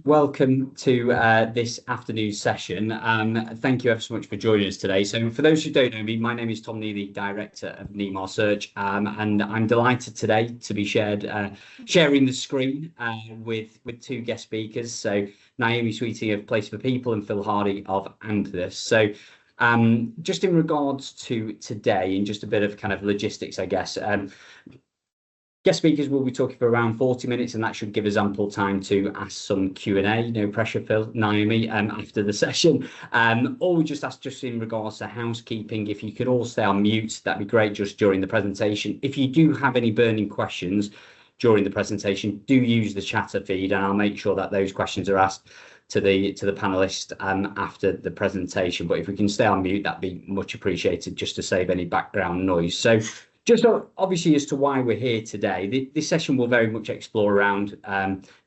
Welcome to this afternoon session. Thank you ever so much for joining us today. So for those who don't know me, my name is Tom Neely, Director of Neemar Search, and I'm delighted today to be sharing the screen with two guest speakers. So Naomi Sweeting of Place for People and Phil Hardy of Amplus. So just in regards to today and just a bit of kind of logistics, I guess. Guest speakers will be talking for around 40 minutes, and that should give us ample time to ask some Q&A. No pressure, Phil, Naomi, after the session. Or we just ask just in regards to housekeeping, if you could all stay on mute, that'd be great just during the presentation. If you do have any burning questions during the presentation, do use the chatter feed, and I'll make sure that those questions are asked to the panelists after the presentation. But if we can stay on mute, that'd be much appreciated, just to save any background noise. So just obviously as to why we're here today, this session will very much explore around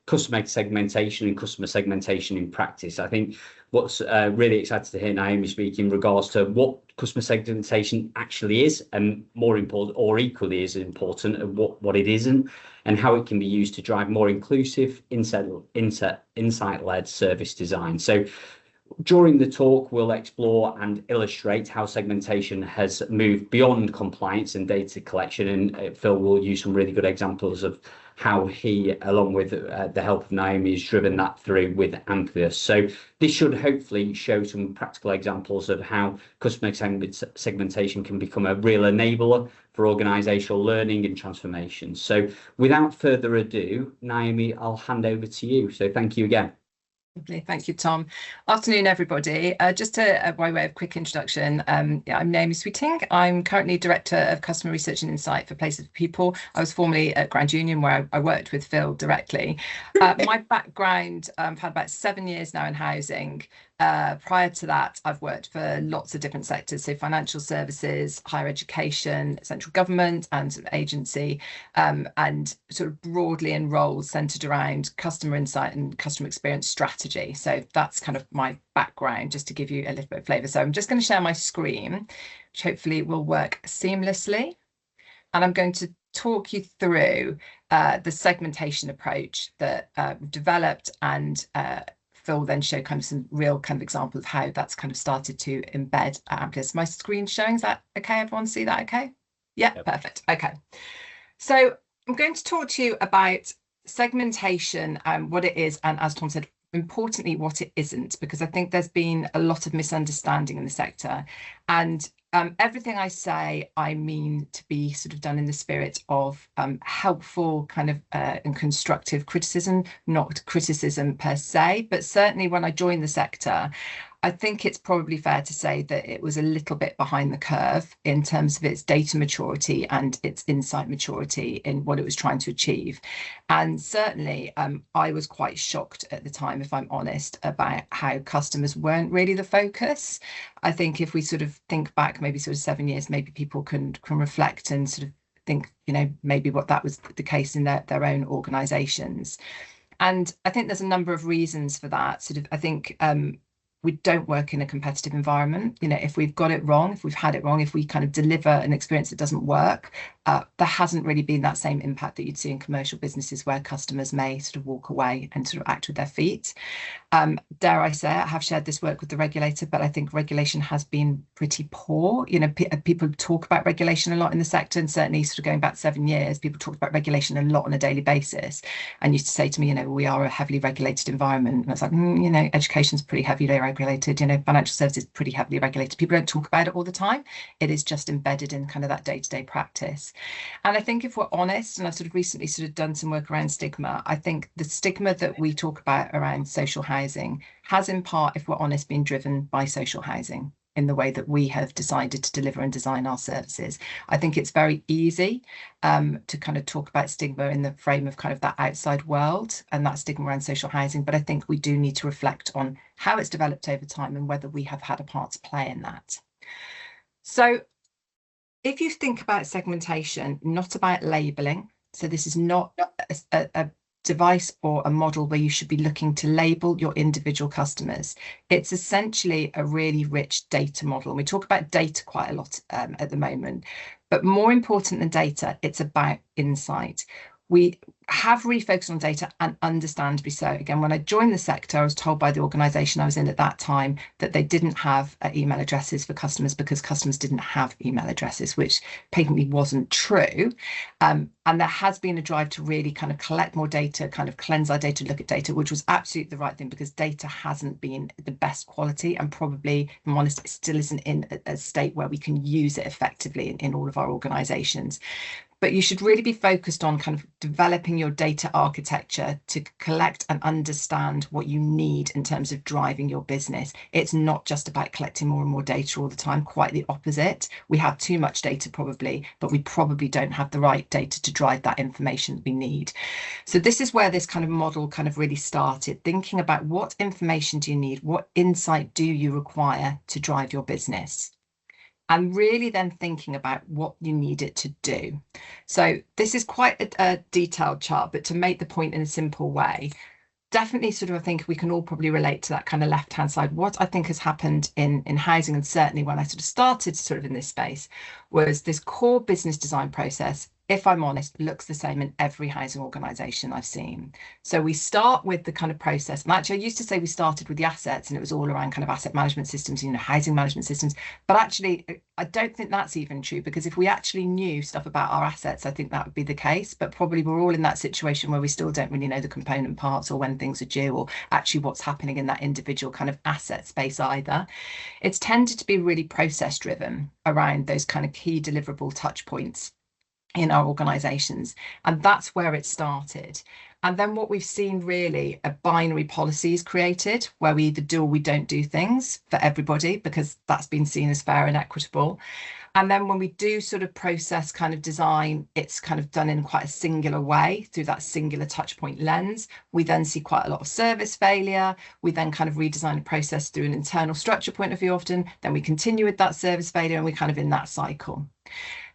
customer segmentation and customer segmentation in practice. I think what's really exciting to hear Naomi speak in regards to what customer segmentation actually is, and more important, or equally as important, of what it isn't, and how it can be used to drive more inclusive, insight-led service design. So during the talk, we'll explore and illustrate how segmentation has moved beyond compliance and data collection, and Phil will use some really good examples of how he, along with the help of Naomi, has driven that through with Amplus. So this should hopefully show some practical examples of how customer segmentation can become a real enabler for organisational learning and transformation. So without further ado, Naomi, I'll hand over to you. So thank you again. Lovely. Thank you, Tom. Afternoon, everybody. Just by way of quick introduction, I'm Naomi Sweeting. I'm currently Director of Customer Research and Insight for Place for People. I was formerly at Grand Union, where I worked with Phil directly. My background, I've had about 7 years now in housing. Prior to that, I've worked for lots of different sectors, so financial services, higher education, central government, and sort of agency, and sort of broadly in roles centered around customer insight and customer experience strategy. So that's kind of my background, just to give you a little bit of flavour. So I'm just going to share my screen, which hopefully will work seamlessly. And I'm going to talk you through the segmentation approach that we've developed, and Phil then show kind of some real kind of examples of how that's kind of started to embed Amplus. My screen showing, is that okay? Everyone see that okay? Yeah, yep. Perfect. Okay. So I'm going to talk to you about segmentation and what it is, and as Tom said, importantly, what it isn't, because I think there's been a lot of misunderstanding in the sector. And everything I say, I mean to be sort of done in the spirit of helpful kind of and constructive criticism, not criticism per se, but certainly when I joined the sector, I think it's probably fair to say that it was a little bit behind the curve in terms of its data maturity and its insight maturity in what it was trying to achieve. And certainly I was quite shocked at the time, if I'm honest, about how customers weren't really the focus. I think if we sort of think back maybe sort of 7 years, maybe people can reflect and sort of think, you know, maybe what that was the case in their own organisations. And I think there's a number of reasons for that. Sort of, I think we don't work in a competitive environment. You know, if we've got it wrong, if we've had it wrong, if we kind of deliver an experience that doesn't work, there hasn't really been that same impact that you'd see in commercial businesses where customers may sort of walk away and sort of act with their feet. Dare I say, I have shared this work with the regulator, but I think regulation has been pretty poor. You know, people talk about regulation a lot in the sector, and certainly sort of going back 7 years, people talked about regulation a lot on a daily basis, and used to say to me, you know, we are a heavily regulated environment. And I was like, you know, education's pretty heavily regulated, you know, financial services pretty heavily regulated. People don't talk about it all the time. It is just embedded in kind of that day-to-day practice. And I think if we're honest, and I've sort of recently sort of done some work around stigma, I think the stigma that we talk about around social housing has in part, if we're honest, been driven by social housing in the way that we have decided to deliver and design our services. I think it's very easy to kind of talk about stigma in the frame of kind of that outside world and that stigma around social housing, but I think we do need to reflect on how it's developed over time and whether we have had a part to play in that. So if you think about segmentation, not about labelling, so this is not a device or a model where you should be looking to label your individual customers. It's essentially a really rich data model. And we talk about data quite a lot at the moment, but more important than data, it's about insight. We have refocused on data, and understandably so. Again, when I joined the sector, I was told by the organisation I was in at that time that they didn't have email addresses for customers because customers didn't have email addresses, which patently wasn't true. And there has been a drive to really kind of collect more data, kind of cleanse our data, look at data, which was absolutely the right thing, because data hasn't been the best quality, and probably, if I'm honest, it still isn't in a state where we can use it effectively in all of our organisations. But you should really be focused on kind of developing your data architecture to collect and understand what you need in terms of driving your business. It's not just about collecting more and more data all the time, quite the opposite. We have too much data probably, but we probably don't have the right data to drive that information that we need. So this is where this kind of model kind of really started, thinking about what information do you need, what insight do you require to drive your business? And really then thinking about what you need it to do. So this is quite a detailed chart, but to make the point in a simple way, definitely sort of, I think we can all probably relate to that kind of left-hand side. What I think has happened in housing, and certainly when I sort of started sort of in this space, was this core business design process, if I'm honest, looks the same in every housing organisation I've seen. So we start with the kind of process. And actually, I used to say we started with the assets, and it was all around kind of asset management systems, housing management systems. But actually, I don't think that's even true, because if we actually knew stuff about our assets, I think that would be the case. But probably we're all in that situation where we still don't really know the component parts, or when things are due, or actually what's happening in that individual kind of asset space either. It's tended to be really process driven around those kind of key deliverable touch points in our organisations, and that's where it started. And then what we've seen really are binary policies created, where we either do or we don't do things for everybody, because that's been seen as fair and equitable. And then when we do sort of process kind of design, it's kind of done in quite a singular way through that singular touch point lens. We then see quite a lot of service failure. We then kind of redesign a process through an internal structure point of view often. Then we continue with that service failure, and we're kind of in that cycle.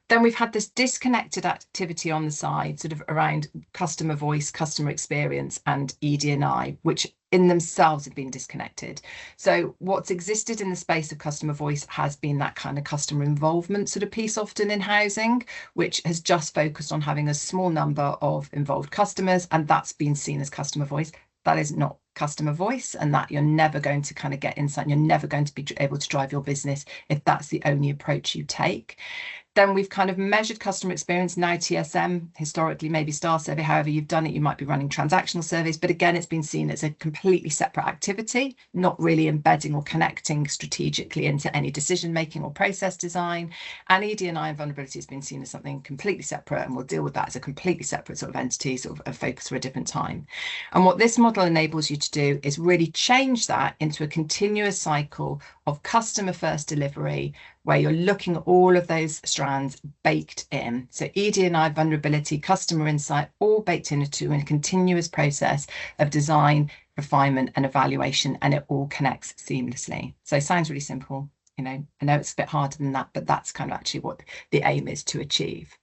Then we've had this disconnected activity on the side, sort of around customer voice, customer experience, and ED&I, which in themselves have been disconnected. So what's existed in the space of customer voice has been that kind of customer involvement sort of piece often in housing, which has just focused on having a small number of involved customers, and that's been seen as customer voice. That is not customer voice, and that you're never going to kind of get insight, and you're never going to be able to drive your business if that's the only approach you take. Then we've kind of measured customer experience, now TSM, historically maybe Star Survey, however you've done it, you might be running transactional surveys, but again, it's been seen as a completely separate activity, not really embedding or connecting strategically into any decision making or process design. And ED&I and vulnerability has been seen as something completely separate, and we'll deal with that as a completely separate sort of entity, sort of a focus for a different time. And what this model enables you to do is really change that into a continuous cycle of customer first delivery, where you're looking at all of those strands baked in. So ED&I, vulnerability, customer insight, all baked into a continuous process of design, refinement, and evaluation, and it all connects seamlessly. So it sounds really simple. I know it's a bit harder than that, but that's kind of actually what the aim is to achieve.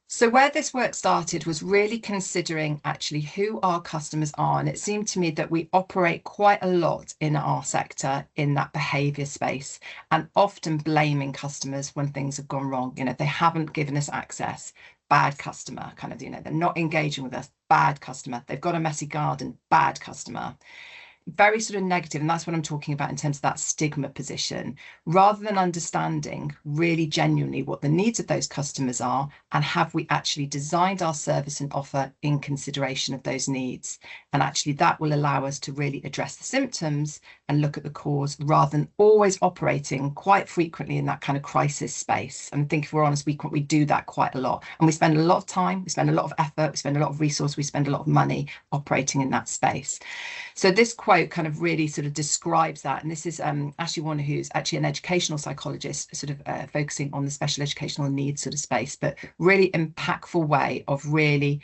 So where this work started was really considering actually who our customers are. And it seemed to me that we operate quite a lot in our sector in that behaviour space, and often blaming customers when things have gone wrong. They haven't given us access. Bad customer, kind of, they're not engaging with us. Bad customer. They've got a messy garden. Bad customer. Very sort of negative, and that's what I'm talking about in terms of that stigma position, rather than understanding really genuinely what the needs of those customers are, and have we actually designed our service and offer in consideration of those needs. And actually that will allow us to really address the symptoms and look at the cause, rather than always operating quite frequently in that kind of crisis space. And I think if we're honest, we do that quite a lot, and we spend a lot of time, we spend a lot of effort, we spend a lot of resource, we spend a lot of money operating in that space. So this quote kind of really sort of describes that. And this is Ashley Warner, who's actually an educational psychologist, sort of focusing on the special educational needs sort of space, but really impactful way of really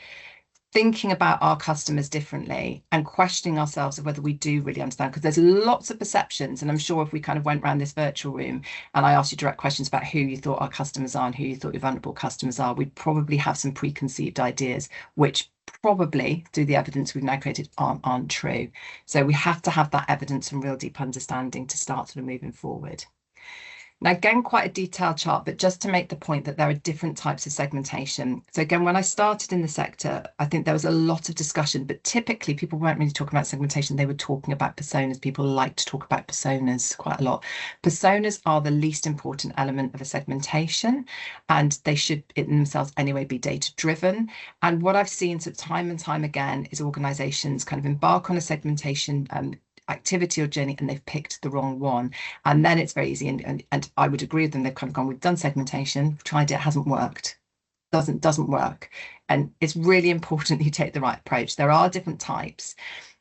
thinking about our customers differently and questioning ourselves of whether we do really understand, because there's lots of perceptions. And I'm sure if we kind of went around this virtual room and I asked you direct questions about who you thought our customers are and who you thought your vulnerable customers are, we'd probably have some preconceived ideas, which probably through the evidence we've now created aren't true. So we have to have that evidence and real deep understanding to start sort of moving forward. Now, again, quite a detailed chart, but just to make the point that there are different types of segmentation. So again, when I started in the sector, I think there was a lot of discussion, but typically people weren't really talking about segmentation. They were talking about personas. People like to talk about personas quite a lot. Personas are the least important element of a segmentation, and they should in themselves anyway be data driven. And what I've seen sort of time and time again is organizations kind of embark on a segmentation activity or journey, and they've picked the wrong one, and then it's very easy, and I would agree with them. They've kind of gone, we've done segmentation, we've tried it, hasn't worked, doesn't work. And it's really important you take the right approach. There are different types.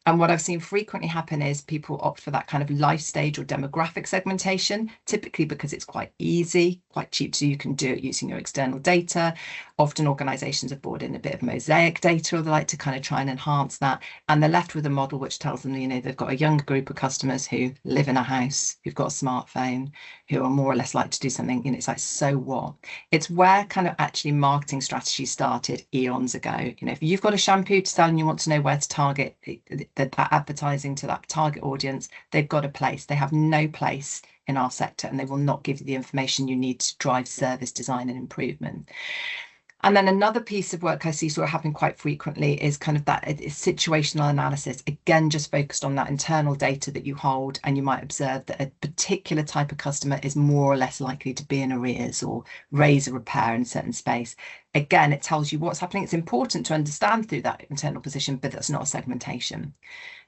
And what I've seen frequently happen is people opt for that kind of life stage or demographic segmentation, typically because it's quite easy, quite cheap, so you can do it using your external data. Often organizations have brought in a bit of mosaic data, or they like to kind of try and enhance that. And they're left with a model which tells them, you know, they've got a younger group of customers who live in a house, who've got a smartphone, who are more or less likely to do something. You know, it's like, so what? It's where kind of actually marketing strategy started eons ago. You know, if you've got a shampoo to sell and you want to know where to target that advertising to that target audience, they've got a place. They have no place in our sector, and they will not give you the information you need to drive service design and improvement. And then another piece of work I see sort of happen quite frequently is kind of that situational analysis, again, just focused on that internal data that you hold, and you might observe that a particular type of customer is more or less likely to be in arrears or raise a repair in a certain space. Again, it tells you what's happening. It's important to understand through that internal position, but that's not a segmentation.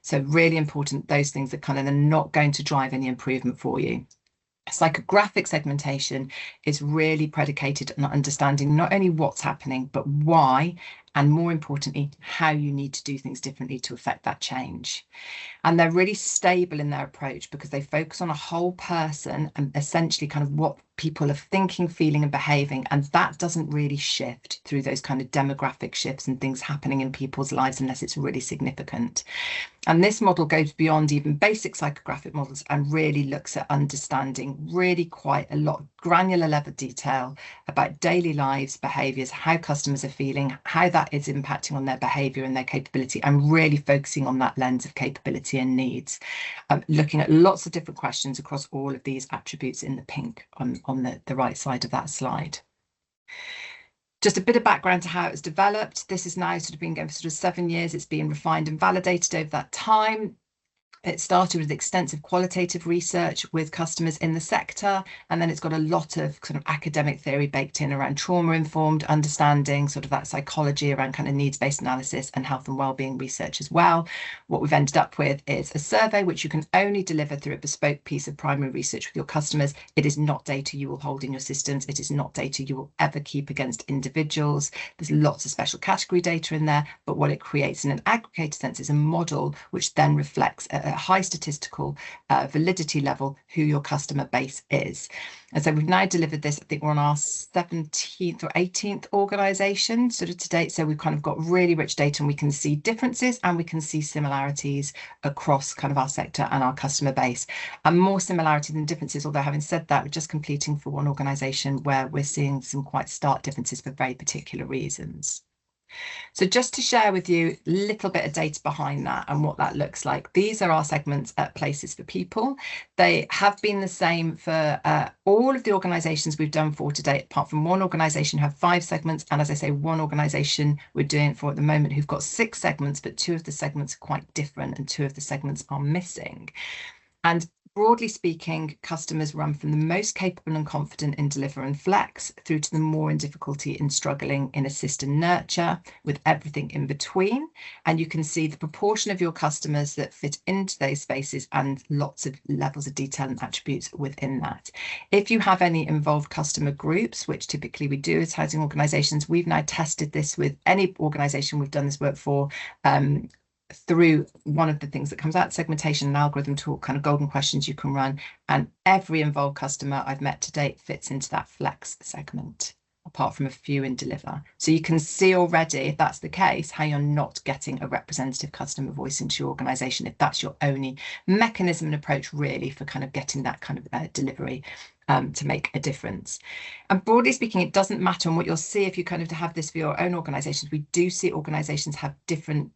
So really important, those things that kind of are not going to drive any improvement for you. Psychographic segmentation is really predicated on understanding not only what's happening, but why, and more importantly, how you need to do things differently to affect that change. And they're really stable in their approach because they focus on a whole person and essentially kind of what people are thinking, feeling, and behaving. And that doesn't really shift through those kind of demographic shifts and things happening in people's lives unless it's really significant. And this model goes beyond even basic psychographic models and really looks at understanding really quite a lot of granular level detail about daily lives, behaviours, how customers are feeling, how that is impacting on their behaviour and their capability, and really focusing on that lens of capability and needs. Looking at lots of different questions across all of these attributes in the pink on the right side of that slide. Just a bit of background to how it was developed. This is now sort of been going for sort of 7 years. It's been refined and validated over that time. It started with extensive qualitative research with customers in the sector, and then it's got a lot of kind of academic theory baked in around trauma-informed understanding, sort of that psychology around kind of needs-based analysis and health and wellbeing research as well. What we've ended up with is a survey which you can only deliver through a bespoke piece of primary research with your customers. It is not data you will hold in your systems. It is not data you will ever keep against individuals. There's lots of special category data in there, but what it creates in an aggregated sense is a model which then reflects a high statistical validity level who your customer base is. And so we've now delivered this, I think we're on our 17th or 18th organisation sort of to date. So we've kind of got really rich data, and we can see differences and we can see similarities across kind of our sector and our customer base, and more similarity than differences. Although having said that, we're just completing for one organisation where we're seeing some quite stark differences for very particular reasons. So just to share with you a little bit of data behind that and what that looks like. These are our segments at Places for People. They have been the same for all of the organisations we've done for to date, apart from one organisation who have 5 segments. And as I say, one organisation we're doing it for at the moment who've got 6 segments, but 2 of the segments are quite different and 2 of the segments are missing. And broadly speaking, customers run from the most capable and confident in deliver and flex through to the more in difficulty in struggling in assist and nurture, with everything in between. And you can see the proportion of your customers that fit into those spaces and lots of levels of detail and attributes within that. If you have any involved customer groups, which typically we do as housing organisations, we've now tested this with any organisation we've done this work for, through one of the things that comes out, segmentation and algorithm tool, kind of golden questions you can run, and every involved customer I've met to date fits into that flex segment, apart from a few in deliver. So you can see already, if that's the case, how you're not getting a representative customer voice into your organisation if that's your only mechanism and approach really for kind of getting that kind of delivery to make a difference. And broadly speaking, it doesn't matter. And what you'll see if you kind of have this for your own organisations, we do see organisations have different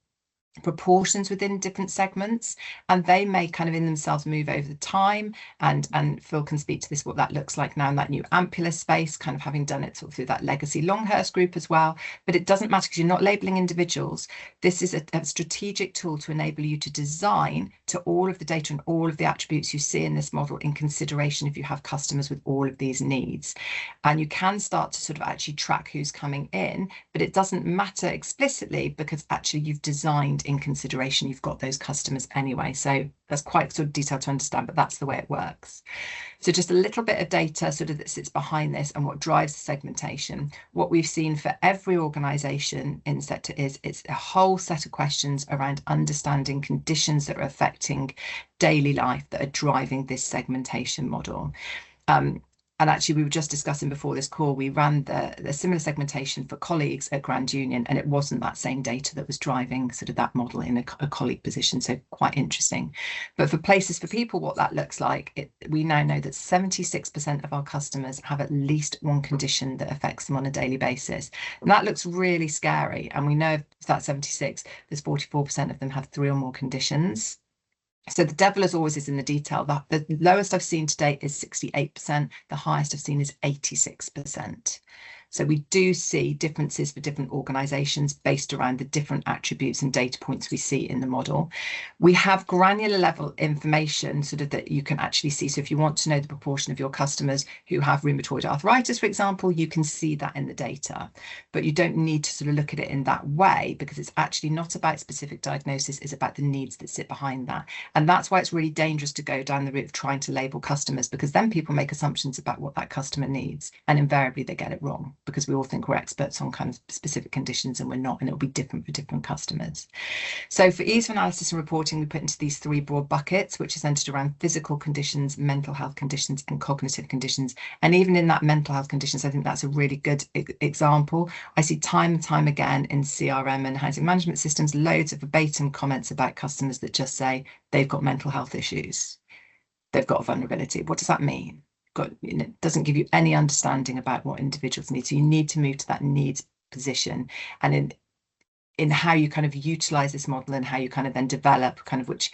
proportions within different segments, and they may kind of in themselves move over the time, and Phil can speak to this, what that looks like now in that new Amplus space, kind of having done it sort of through that legacy Longhurst group as well. But it doesn't matter because you're not labeling individuals. This is a strategic tool to enable you to design to all of the data and all of the attributes you see in this model in consideration if you have customers with all of these needs. And you can start to sort of actually track who's coming in, but it doesn't matter explicitly because actually you've designed in consideration, you've got those customers anyway. So that's quite sort of detailed to understand, but that's the way it works. So just a little bit of data sort of that sits behind this and what drives the segmentation. What we've seen for every organisation in the sector is it's a whole set of questions around understanding conditions that are affecting daily life that are driving this segmentation model. And actually, we were just discussing before this call, we ran the similar segmentation for colleagues at Grand Union, and it wasn't that same data that was driving sort of that model in a colleague position. So quite interesting. But for places for people, what that looks like, we now know that 76% of our customers have at least one condition that affects them on a daily basis. And that looks really scary. And we know if that's 76, there's 44% of them have 3 or more conditions. So the devil, as always, is in the detail. The lowest I've seen to date is 68%. The highest I've seen is 86%. So we do see differences for different organisations based around the different attributes and data points we see in the model. We have granular level information sort of that you can actually see. So if you want to know the proportion of your customers who have rheumatoid arthritis, for example, you can see that in the data. But you don't need to sort of look at it in that way because it's actually not about specific diagnosis, it's about the needs that sit behind that. And that's why it's really dangerous to go down the route of trying to label customers, because then people make assumptions about what that customer needs, and invariably they get it wrong, because we all think we're experts on kind of specific conditions and we're not, and it'll be different for different customers. So for ease of analysis and reporting, we put into these 3 broad buckets, which are centered around physical conditions, mental health conditions, and cognitive conditions. And even in that mental health conditions, I think that's a really good example. I see time and time again in CRM and housing management systems, loads of verbatim comments about customers that just say they've got mental health issues. They've got a vulnerability. What does that mean? It doesn't give you any understanding about what individuals need. So you need to move to that needs position, and in how you kind of utilize this model and how you kind of then develop kind of which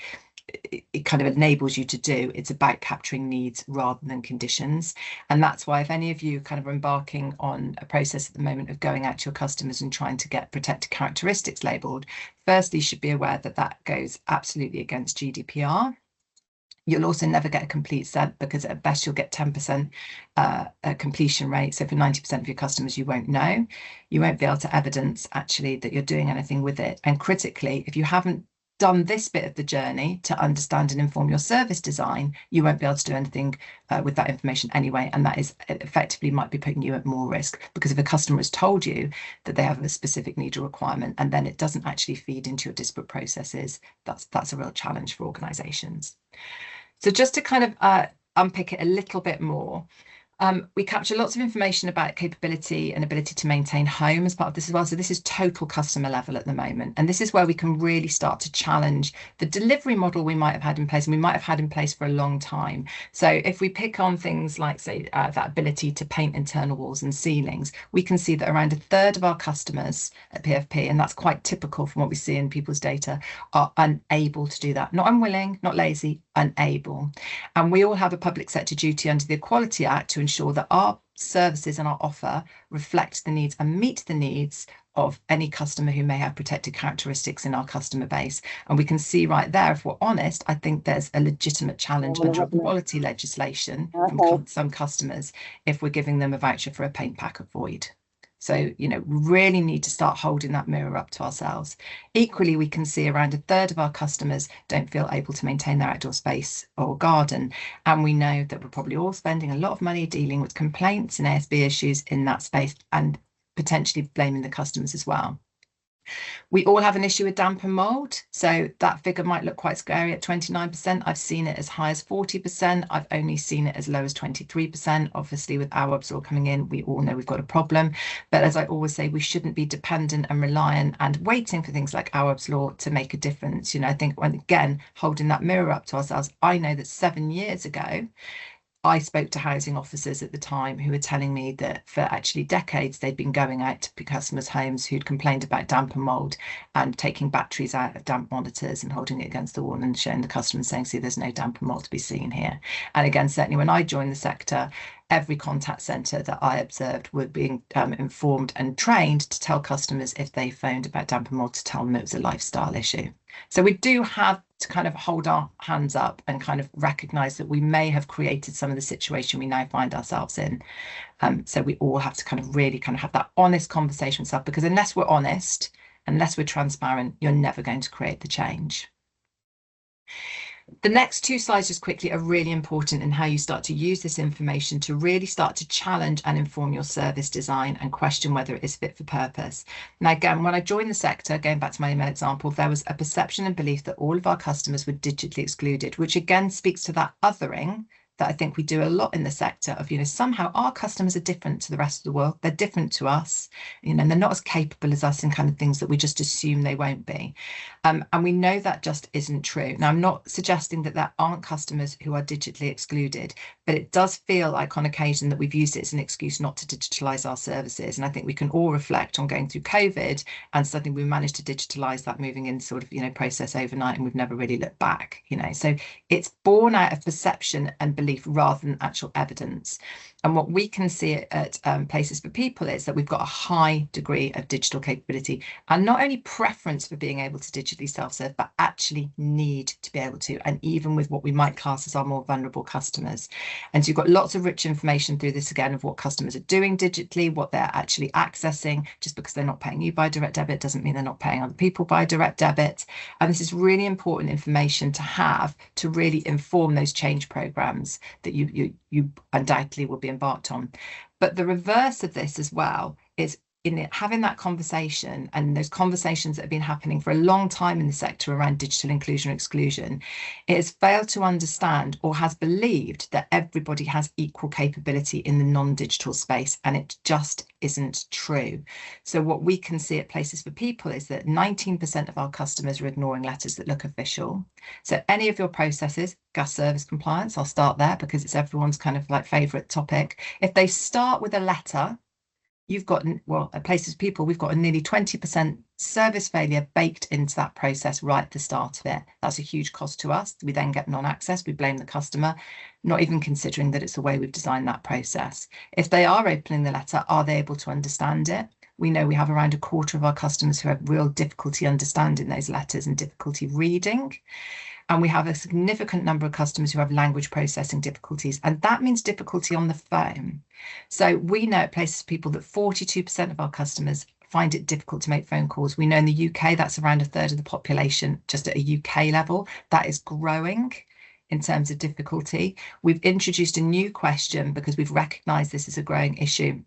it kind of enables you to do. It's about capturing needs rather than conditions. And that's why if any of you kind of are embarking on a process at the moment of going out to your customers and trying to get protected characteristics labelled, firstly, you should be aware that that goes absolutely against GDPR. You'll also never get a complete set because at best you'll get 10% completion rate. So for 90% of your customers, you won't know. You won't be able to evidence actually that you're doing anything with it. And critically, if you haven't done this bit of the journey to understand and inform your service design, you won't be able to do anything with that information anyway. And that is effectively might be putting you at more risk, because if a customer has told you that they have a specific need or requirement and then it doesn't actually feed into your disparate processes, that's a real challenge for organizations. So just to kind of unpick it a little bit more, we capture lots of information about capability and ability to maintain home as part of this as well. So this is total customer level at the moment. And this is where we can really start to challenge the delivery model we might have had in place, and we might have had in place for a long time. So if we pick on things like, say, that ability to paint internal walls and ceilings, we can see that around 1/3 of our customers at PFP, and that's quite typical from what we see in people's data, are unable to do that. Not unwilling, not lazy, unable. And we all have a public sector duty under the Equality Act to ensure that our services and our offer reflect the needs and meet the needs of any customer who may have protected characteristics in our customer base. And we can see right there, if we're honest, I think there's a legitimate challenge under equality legislation from some customers if we're giving them a voucher for a paint pack at Void. So, we really need to start holding that mirror up to ourselves. Equally, we can see around 1/3 of our customers don't feel able to maintain their outdoor space or garden. And we know that we're probably all spending a lot of money dealing with complaints and ASB issues in that space, and potentially blaming the customers as well. We all have an issue with damp and mold. So that figure might look quite scary at 29%. I've seen it as high as 40%. I've only seen it as low as 23%. Obviously, with AWAB's law coming in, we all know we've got a problem. But as I always say, we shouldn't be dependent and reliant and waiting for things like AWAB's law to make a difference. I think when, again, holding that mirror up to ourselves, I know that 7 years ago, I spoke to housing officers at the time who were telling me that for actually decades they'd been going out to customers' homes who'd complained about damp and mold and taking batteries out of damp monitors and holding it against the wall and showing the customer and saying, see, there's no damp and mold to be seen here. And again, certainly when I joined the sector, every contact centre that I observed were being informed and trained to tell customers if they phoned about damp and mold to tell them it was a lifestyle issue. So we do have to kind of hold our hands up and kind of recognise that we may have created some of the situation we now find ourselves in. So we all have to kind of really kind of have that honest conversation with ourselves, because unless we're honest, unless we're transparent, you're never going to create the change. The next two slides just quickly are really important in how you start to use this information to really start to challenge and inform your service design and question whether it is fit for purpose. Now, again, when I joined the sector, going back to my email example, there was a perception and belief that all of our customers were digitally excluded, which again speaks to that othering that I think we do a lot in the sector of, somehow our customers are different to the rest of the world. They're different to us, and they're not as capable as us in kind of things that we just assume they won't be. And we know that just isn't true. Now, I'm not suggesting that there aren't customers who are digitally excluded, but it does feel like on occasion that we've used it as an excuse not to digitalise our services. And I think we can all reflect on going through COVID and suddenly we managed to digitalise that moving in sort of, process overnight, and we've never really looked back, So it's born out of perception and belief rather than actual evidence. And what we can see at Places for People is that we've got a high degree of digital capability, and not only preference for being able to digitally self-serve, but actually need to be able to, and even with what we might class as our more vulnerable customers. And so you've got lots of rich information through this again of what customers are doing digitally, what they're actually accessing. Just because they're not paying you by direct debit doesn't mean they're not paying other people by direct debit. And this is really important information to have to really inform those change programs that you undoubtedly will be embarked on. But the reverse of this as well is in having that conversation, and those conversations that have been happening for a long time in the sector around digital inclusion or exclusion, it has failed to understand or has believed that everybody has equal capability in the non-digital space, and it just isn't true. So what we can see at Places for People is that 19% of our customers are ignoring letters that look official. So any of your processes, gas service compliance, I'll start there because it's everyone's kind of like favourite topic. If they start with a letter, you've got, well, at Places for People, we've got a nearly 20% service failure baked into that process right at the start of it. That's a huge cost to us. We then get non-access, we blame the customer, not even considering that it's the way we've designed that process. If they are opening the letter, are they able to understand it? We know we have around a quarter of our customers who have real difficulty understanding those letters and difficulty reading. And we have a significant number of customers who have language processing difficulties, and that means difficulty on the phone. So we know at Places for People that 42% of our customers find it difficult to make phone calls. We know in the UK, that's around a third of the population, just at a UK level. That is growing in terms of difficulty. We've introduced a new question because we've recognised this as a growing issue.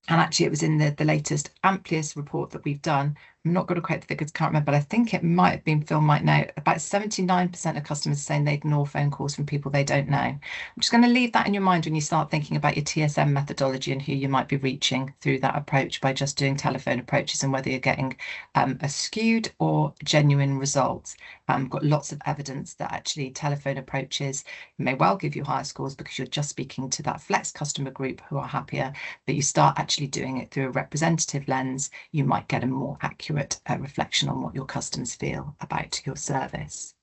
And actually, it was in the latest Amplus report that we've done. I'm not going to quote the figures, can't remember, but I think it might have been, Phil might know, about 79% of customers are saying they ignore phone calls from people they don't know. I'm just going to leave that in your mind when you start thinking about your TSM methodology and who you might be reaching through that approach by just doing telephone approaches, and whether you're getting a skewed or genuine results. Got lots of evidence that actually telephone approaches may well give you higher scores because you're just speaking to that flex customer group who are happier, but you start actually doing it through a representative lens, you might get a more accurate reflection on what your customers feel about your service.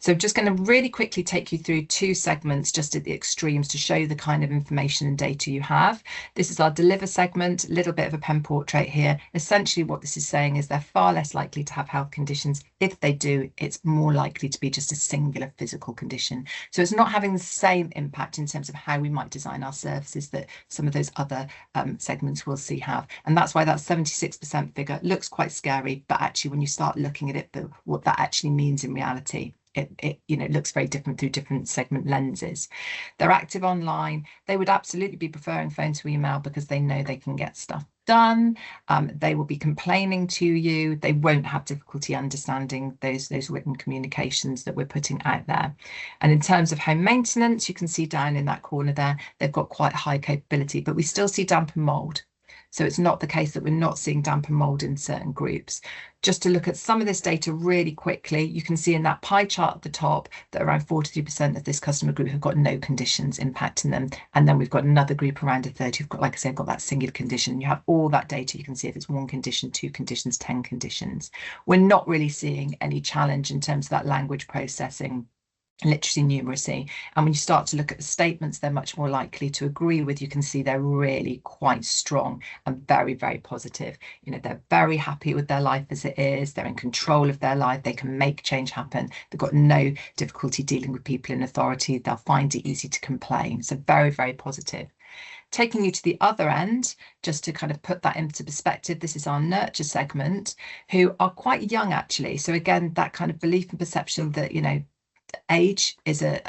So I'm just going to really quickly take you through two segments just at the extremes to show you the kind of information and data you have. This is our deliver segment, a little bit of a pen portrait here. Essentially what this is saying is they're far less likely to have health conditions. If they do, it's more likely to be just a singular physical condition. So it's not having the same impact in terms of how we might design our services that some of those other segments we'll see have. And that's why that 76% figure looks quite scary, but actually when you start looking at it, what that actually means in reality, it looks very different through different segment lenses. They're active online. They would absolutely be preferring phone to email because they know they can get stuff done. They will be complaining to you. They won't have difficulty understanding those written communications that we're putting out there. And in terms of home maintenance, you can see down in that corner there, they've got quite high capability, but we still see damp and mold. So it's not the case that we're not seeing damp and mold in certain groups. Just to look at some of this data really quickly, you can see in that pie chart at the top that around 43% of this customer group have got no conditions impacting them. And then we've got another group around a third who've got, like I said, got that singular condition. You have all that data. You can see if it's 1 condition, 2 conditions, 10 conditions. We're not really seeing any challenge in terms of that language processing, literacy, numeracy. And when you start to look at the statements they're much more likely to agree with, you can see they're really quite strong and very, very positive. You know, they're very happy with their life as it is. They're in control of their life. They can make change happen. They've got no difficulty dealing with people in authority. They'll find it easy to complain. So very, very positive. Taking you to the other end, just to kind of put that into perspective, this is our nurture segment, who are quite young actually. So again, that kind of belief and perception that, you know, age is a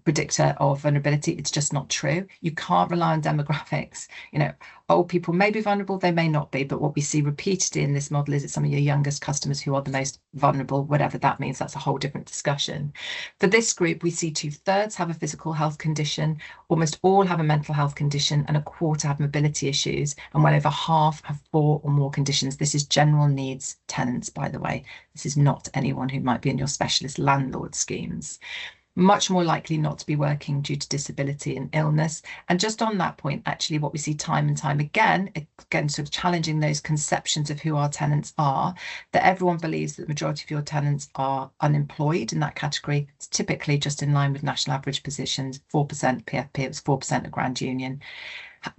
predictor of vulnerability. It's just not true. You can't rely on demographics. You know, old people may be vulnerable, they may not be, but what we see repeatedly in this model is it's some of your youngest customers who are the most vulnerable, whatever that means. That's a whole different discussion. For this group, we see 2/3 have a physical health condition, almost all have a mental health condition, and a quarter have mobility issues, and well over half have 4 or more conditions. This is general needs tenants, by the way. This is not anyone who might be in your specialist landlord schemes. Much more likely not to be working due to disability and illness. And just on that point, actually, what we see time and time again, sort of challenging those conceptions of who our tenants are, that everyone believes that the majority of your tenants are unemployed in that category. It's typically just in line with national average positions, 4% PFP, it was 4% of Grand Union.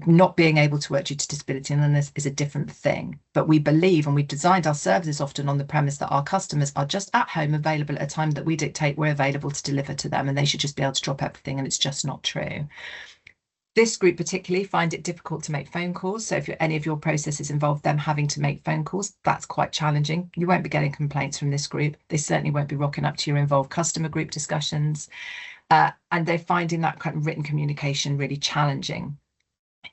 Not being able to work due to disability and illness is a different thing. But we believe, and we've designed our services often on the premise that our customers are just at home available at a time that we dictate we're available to deliver to them, and they should just be able to drop everything, and it's just not true. This group particularly find it difficult to make phone calls. So if any of your processes involve them having to make phone calls, that's quite challenging. You won't be getting complaints from this group. They certainly won't be rocking up to your involved customer group discussions. And they're finding that kind of written communication really challenging.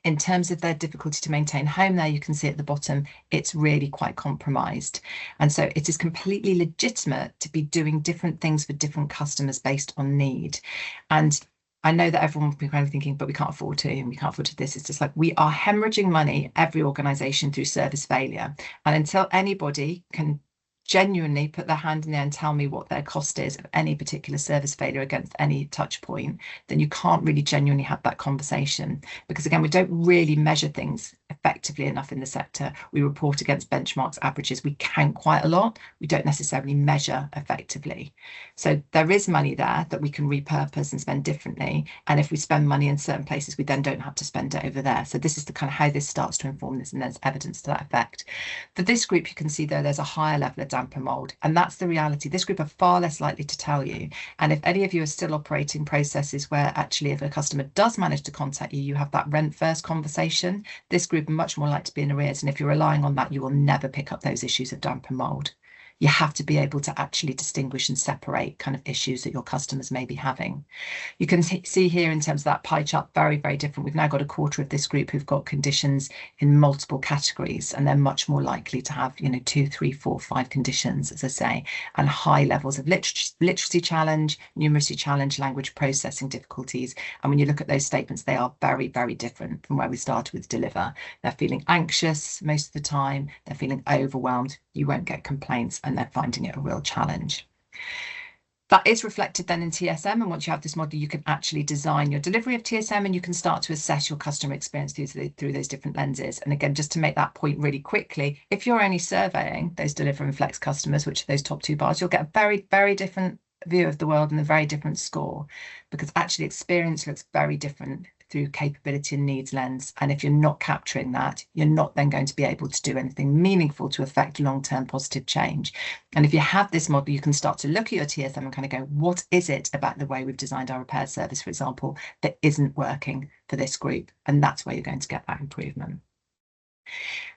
In terms of their difficulty to maintain home, there you can see at the bottom, it's really quite compromised. And so it is completely legitimate to be doing different things for different customers based on need. And I know that everyone will be kind of thinking, but we can't afford to, and we can't afford to this. It's just like we are hemorrhaging money, every organisation, through service failure. And until anybody can genuinely put their hand in there and tell me what their cost is of any particular service failure against any touch point, then you can't really genuinely have that conversation. Because again, we don't really measure things effectively enough in the sector. We report against benchmarks, averages. We count quite a lot. We don't necessarily measure effectively. So there is money there that we can repurpose and spend differently. And if we spend money in certain places, we then don't have to spend it over there. So this is the kind of how this starts to inform this, and there's evidence to that effect. For this group, you can see though there's a higher level of damp and mold, and that's the reality. This group are far less likely to tell you. And if any of you are still operating processes where actually if a customer does manage to contact you, you have that rent first conversation, this group are much more likely to be in arrears. And if you're relying on that, you will never pick up those issues of damp and mold. You have to be able to actually distinguish and separate kind of issues that your customers may be having. You can see here in terms of that pie chart, very, very different. We've now got a quarter of this group who've got conditions in multiple categories, and they're much more likely to have, 2, 3, 4, 5 conditions, as I say, and high levels of literacy challenge, numeracy challenge, language processing difficulties. And when you look at those statements, they are very, very different from where we started with deliver. They're feeling anxious most of the time. They're feeling overwhelmed. You won't get complaints, and they're finding it a real challenge. That is reflected then in TSM, and once you have this model, you can actually design your delivery of TSM, and you can start to assess your customer experience through those different lenses. And again, just to make that point really quickly, if you're only surveying those deliver and flex customers, which are those top 2 bars, you'll get a very, very different view of the world and a very different score, because actually experience looks very different through capability and needs lens. And if you're not capturing that, you're not then going to be able to do anything meaningful to affect long-term positive change. And if you have this model, you can start to look at your TSM and kind of go, what is it about the way we've designed our repair service, for example, that isn't working for this group? And that's where you're going to get that improvement.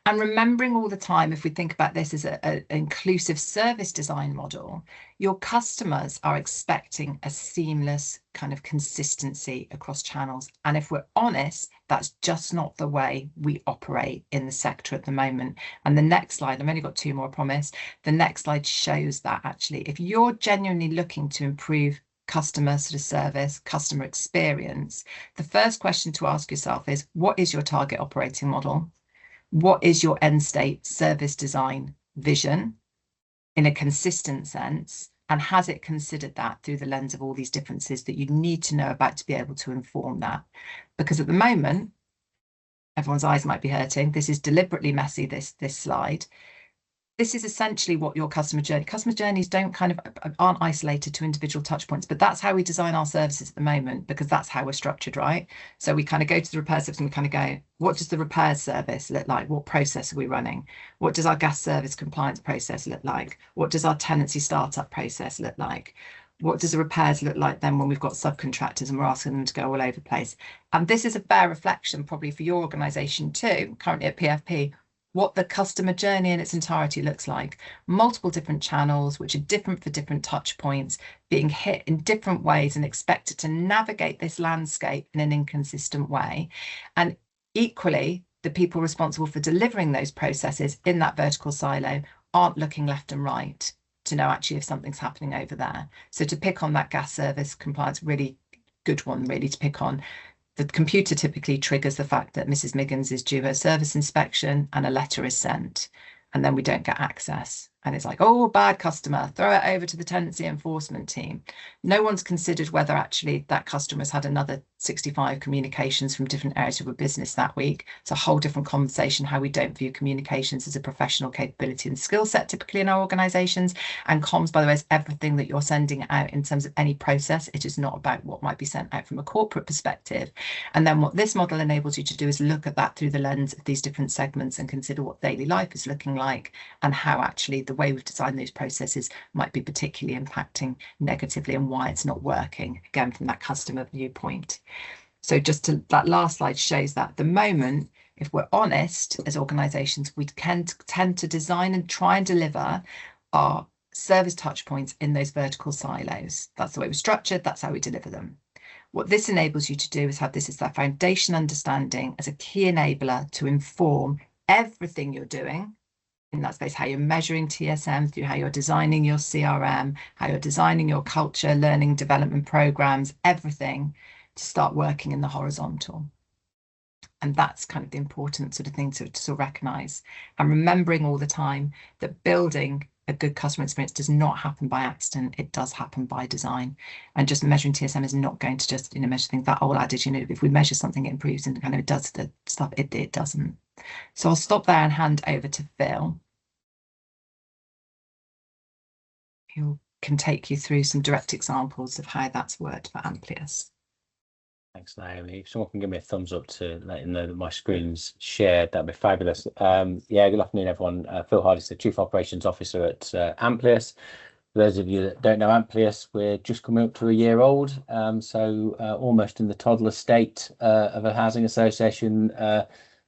And remembering all the time, if we think about this as an inclusive service design model, your customers are expecting a seamless kind of consistency across channels. And if we're honest, that's just not the way we operate in the sector at the moment. And the next slide, I've only got 2 more, I promise. The next slide shows that actually, if you're genuinely looking to improve customer sort of service, customer experience, the first question to ask yourself is, what is your target operating model? What is your end state service design vision in a consistent sense? And has it considered that through the lens of all these differences that you need to know about to be able to inform that? Because at the moment, everyone's eyes might be hurting. This is deliberately messy, this slide. This is essentially what your customer journeys aren't isolated to individual touch points, but that's how we design our services at the moment, because that's how we're structured, right? So we kind of go to the repair service and we kind of go, what does the repair service look like? What process are we running? What does our gas service compliance process look like? What does our tenancy startup process look like? What does the repairs look like then when we've got subcontractors and we're asking them to go all over the place? And this is a fair reflection probably for your organisation too, currently at PFP, what the customer journey in its entirety looks like. Multiple different channels, which are different for different touch points, being hit in different ways and expected to navigate this landscape in an inconsistent way. And equally, the people responsible for delivering those processes in that vertical silo aren't looking left and right to know actually if something's happening over there. So to pick on that gas service compliance, really good one really to pick on. The computer typically triggers the fact that Mrs. Miggins is due her service inspection and a letter is sent, and then we don't get access. And it's like, oh, bad customer, throw it over to the tenancy enforcement team. No one's considered whether actually that customer's had another 65 communications from different areas of a business that week. It's a whole different conversation how we don't view communications as a professional capability and skill set typically in our organisations. And comms, by the way, is everything that you're sending out in terms of any process. It is not about what might be sent out from a corporate perspective. And then what this model enables you to do is look at that through the lens of these different segments and consider what daily life is looking like and how actually the way we've designed those processes might be particularly impacting negatively and why it's not working, again, from that customer viewpoint. So that last slide shows that at the moment, if we're honest, as organisations, we tend to design and try and deliver our service touch points in those vertical silos. That's the way we're structured, that's how we deliver them. What this enables you to do is have this as that foundation understanding as a key enabler to inform everything you're doing in that space, how you're measuring TSM through how you're designing your CRM, how you're designing your culture, learning development programs, everything to start working in the horizontal. And that's kind of the important sort of thing to recognise. And remembering all the time that building a good customer experience does not happen by accident. It does happen by design. And just measuring TSM is not going to just, measure things. That old adage, if we measure something, it improves, and kind of it does the stuff, it doesn't. So I'll stop there and hand over to Phil, who can take you through some direct examples of how that's worked for Amplus. Thanks, Naomi. If someone can give me a thumbs up to let them know that my screen's shared, that'd be fabulous. Yeah, good afternoon, everyone. Phil Hardy's the Chief Operations Officer at Amplus. For those of you that don't know Amplus, we're just coming up to a year old, so almost in the toddler state of a housing association,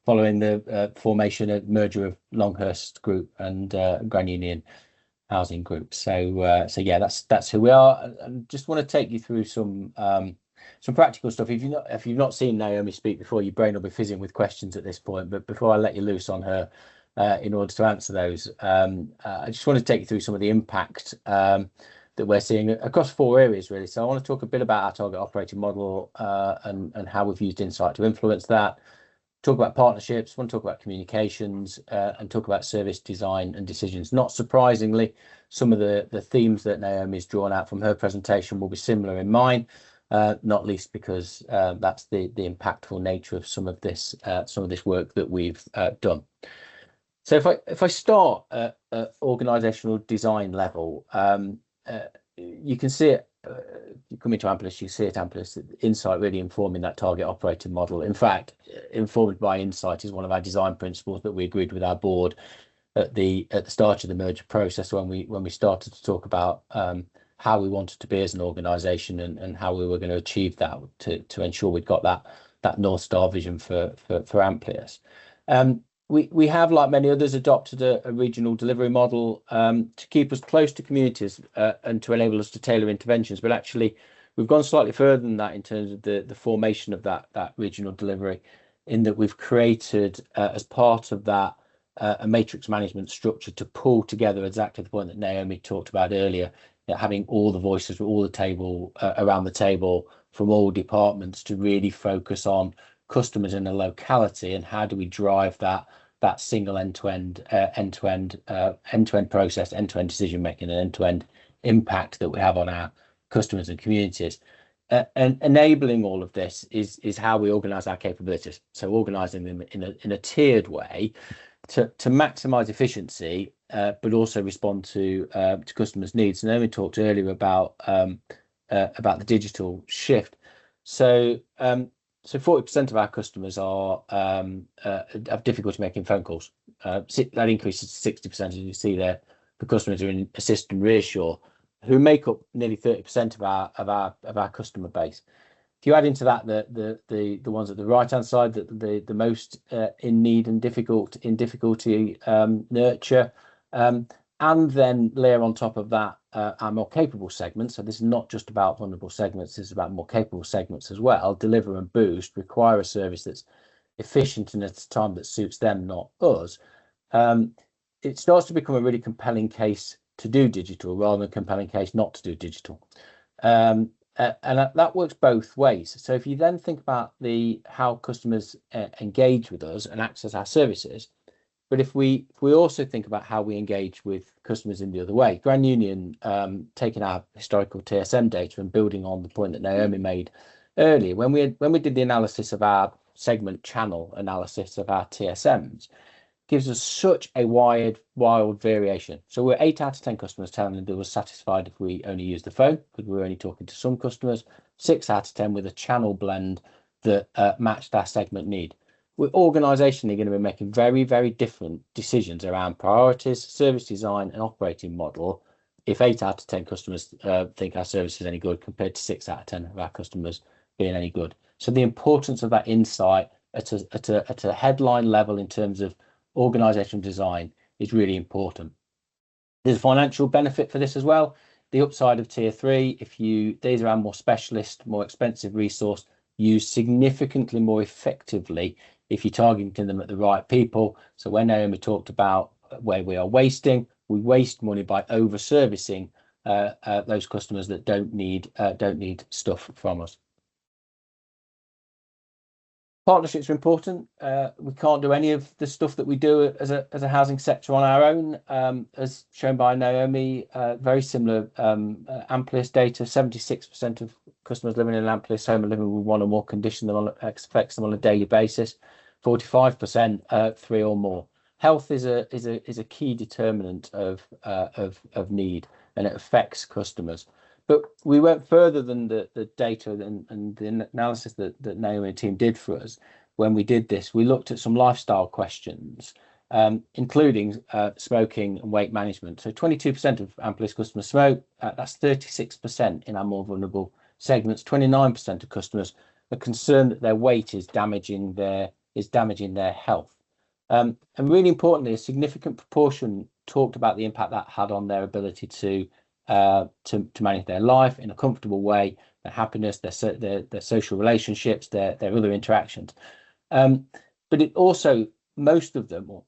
following the formation of merger of Longhurst Group and Grand Union Housing Group. So yeah, that's who we are. And just want to take you through some practical stuff. If you've not seen Naomi speak before, your brain will be fizzing with questions at this point. But before I let you loose on her, in order to answer those, I just want to take you through some of the impact that we're seeing across 4 areas, really. So I want to talk a bit about our target operating model and how we've used insight to influence that. Talk about partnerships, want to talk about communications, and talk about service design and decisions. Not surprisingly, some of the themes that Naomi's drawn out from her presentation will be similar in mine, not least because that's the impactful nature of some of this work that we've done. So if I start at organisational design level, you can see it. You come into Amplus, you see it Amplus, insight really informing that target operating model. In fact, informed by insight is one of our design principles that we agreed with our board at the start of the merger process when we started to talk about how we wanted to be as an organisation and how we were going to achieve that to ensure we'd got that North Star vision for Amplus. We have, like many others, adopted a regional delivery model to keep us close to communities and to enable us to tailor interventions. But actually, we've gone slightly further than that in terms of the formation of that regional delivery, in that we've created, as part of that, a matrix management structure to pull together exactly the point that Naomi talked about earlier, having all the voices all the table around the table from all departments to really focus on customers in a locality, and how do we drive that single end-to-end process, end-to-end decision making, and end-to-end impact that we have on our customers and communities. And enabling all of this is how we organize our capabilities. So organizing them in a tiered way to maximize efficiency, but also respond to customers' needs. And Naomi talked earlier about the digital shift. So 40% of our customers have difficulty making phone calls. That increases to 60%, as you see there, for customers who are in Assist and Reassure, who make up nearly 30% of our customer base. If you add into that the ones at the right hand side, the most in need and difficulty nurture, and then layer on top of that our more capable segments. So this is not just about vulnerable segments, this is about more capable segments as well. Deliver and boost, require a service that's efficient and at a time that suits them, not us. It starts to become a really compelling case to do digital rather than a compelling case not to do digital. And that works both ways. So if you then think about how customers engage with us and access our services, but if we also think about how we engage with customers in the other way, Grand Union, taking our historical TSM data and building on the point that Naomi made earlier, when we did the analysis of our segment channel analysis of our TSMs, gives us such a wild variation. So we're 8 out of 10 customers telling them they were satisfied if we only used the phone, because we were only talking to some customers. 6 out of 10 with a channel blend that matched our segment need. We're organisationally going to be making very, very different decisions around priorities, service design and operating model if 8 out of 10 customers think our service is any good compared to 6 out of 10 of our customers being any good. So the importance of that insight at a headline level in terms of organizational design is really important. There's a financial benefit for this as well. The upside of tier 3, these are our more specialist, more expensive resource, used significantly more effectively if you're targeting them at the right people. So when Naomi talked about where we are wasting, we waste money by over servicing those customers that don't need stuff from us. Partnerships are important. We can't do any of the stuff that we do as a housing sector on our own, as shown by Naomi. Very similar Amplus data. 76% of customers living in an Amplus home are living with one or more condition that affects them on a daily basis. 45% 3 or more. Health is a key determinant of need, and it affects customers. But we went further than the data and the analysis that Naomi and team did for us. When we did this, we looked at some lifestyle questions, including smoking and weight management. So 22% of Amplus customers smoke. That's 36% in our more vulnerable segments. 29% of customers are concerned that their weight is damaging their health. And really importantly, a significant proportion talked about the impact that had on their ability to manage their life in a comfortable way, their happiness, their social relationships, their other interactions. But it also, most of them, or